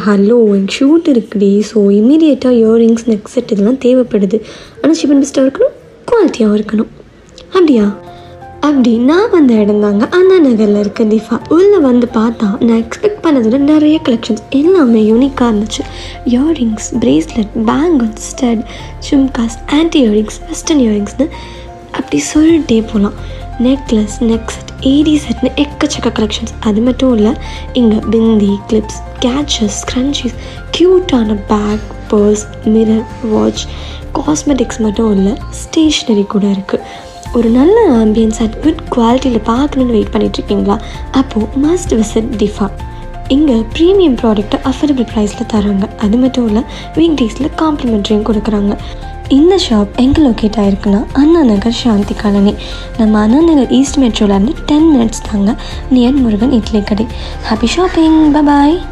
Hello எனக்கு shoot இருக்குடி, so இமீடியட்டாக இயரிங்ஸ் நெக் செட் இதெல்லாம் தேவைப்படுது. ஆனால் ஷிப் அண்ட் பெஸ்ட்டாக இருக்கணும், குவாலிட்டியாகவும் இருக்கணும். அப்படியா? அப்படி நான் வந்த இடம் தாங்க அண்ணா நகரில் இருக்க டிஃபா. உள்ளே வந்து பார்த்தா நான் எக்ஸ்பெக்ட் பண்ணதோட நிறைய கலெக்ஷன்ஸ் எல்லாமே யூனிக்காக இருந்துச்சு. Earrings, bracelet, bangles, stud, jhumkas, antique earrings, western இயரிங்ஸ்னு அப்படி சொல்லிட்டே போகலாம். நெக்லஸ், நெக் செட், ஏடி செட்னு எக்கச்சக்க கலெக்ஷன்ஸ். அது மட்டும் இல்லை, இங்கே பிந்தி, கிளிப்ஸ், கேட்சஸ், ஸ்க்ரன்ச்சீஸ், க்யூட்டான bag, purse, mirror, watch, cosmetics மட்டும் இல்லை, ஸ்டேஷ்னரி கூட இருக்குது. ஒரு நல்ல ஆம்பியன்ஸ் அட் குட் குவாலிட்டியில் பார்க்கணுன்னு வெயிட் பண்ணிகிட்ருக்கீங்களா? அப்போது மஸ்ட் விசிட் டிஃபா. இங்கே ப்ரீமியம் ப்ராடக்ட்டை அஃபோர்டபுள் ப்ரைஸில் தராங்க. அது மட்டும் இல்லை, வீக் டேஸில் காம்ப்ளிமெண்ட்ரியும் கொடுக்குறாங்க. இந்த ஷாப் எங்கே லொக்கேட் ஆகிருக்குன்னா அண்ணா நகர் சாந்தி காலனி. நம்ம அண்ணா நகர் ஈஸ்ட் மெட்ரோலேருந்து 10 minutes தாங்க, நியர் முருகன் இட்லி கடை. ஹாப்பி ஷாப்பிங், பாய்.